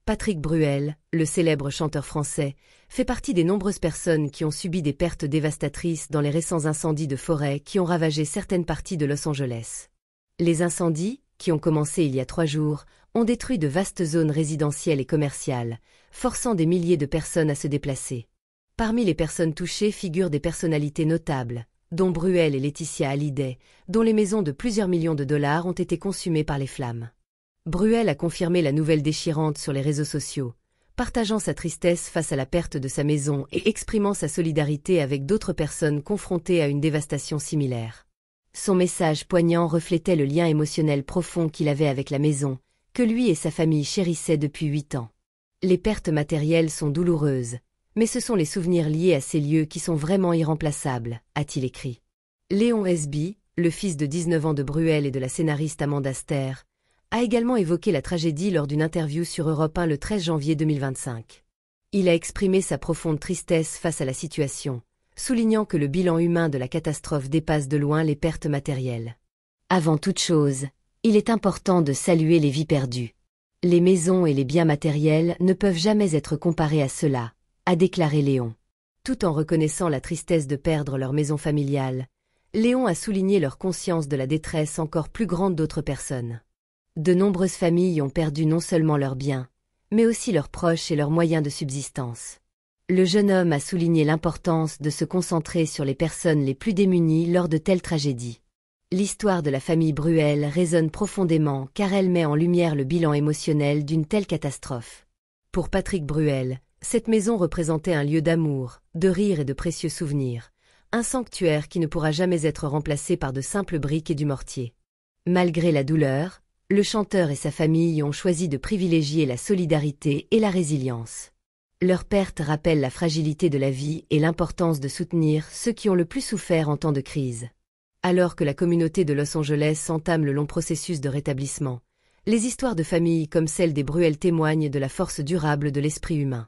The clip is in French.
Patrick Bruel, le célèbre chanteur français, fait partie des nombreuses personnes qui ont subi des pertes dévastatrices dans les récents incendies de forêt qui ont ravagé certaines parties de Los Angeles. Les incendies, qui ont commencé il y a 3 jours, ont détruit de vastes zones résidentielles et commerciales, forçant des milliers de personnes à se déplacer. Parmi les personnes touchées figurent des personnalités notables, dont Bruel et Laetitia Hallyday, dont les maisons de plusieurs millions de dollars ont été consumées par les flammes. Bruel a confirmé la nouvelle déchirante sur les réseaux sociaux, partageant sa tristesse face à la perte de sa maison et exprimant sa solidarité avec d'autres personnes confrontées à une dévastation similaire. Son message poignant reflétait le lien émotionnel profond qu'il avait avec la maison, que lui et sa famille chérissaient depuis 8 ans. Les pertes matérielles sont douloureuses, mais ce sont les souvenirs liés à ces lieux qui sont vraiment irremplaçables, a-t-il écrit. Léon Esby, le fils de 19 ans de Bruel et de la scénariste Amanda Ster, a également évoqué la tragédie lors d'une interview sur Europe 1 le 13 janvier 2025. Il a exprimé sa profonde tristesse face à la situation, soulignant que le bilan humain de la catastrophe dépasse de loin les pertes matérielles. Avant toute chose, il est important de saluer les vies perdues. Les maisons et les biens matériels ne peuvent jamais être comparés à cela, a déclaré Léon. Tout en reconnaissant la tristesse de perdre leur maison familiale, Léon a souligné leur conscience de la détresse encore plus grande d'autres personnes. De nombreuses familles ont perdu non seulement leurs biens, mais aussi leurs proches et leurs moyens de subsistance. Le jeune homme a souligné l'importance de se concentrer sur les personnes les plus démunies lors de telles tragédies. L'histoire de la famille Bruel résonne profondément car elle met en lumière le bilan émotionnel d'une telle catastrophe. Pour Patrick Bruel, cette maison représentait un lieu d'amour, de rire et de précieux souvenirs, un sanctuaire qui ne pourra jamais être remplacé par de simples briques et du mortier. Malgré la douleur, le chanteur et sa famille ont choisi de privilégier la solidarité et la résilience. Leur perte rappelle la fragilité de la vie et l'importance de soutenir ceux qui ont le plus souffert en temps de crise. Alors que la communauté de Los Angeles entame le long processus de rétablissement, les histoires de famille comme celle des Bruel témoignent de la force durable de l'esprit humain.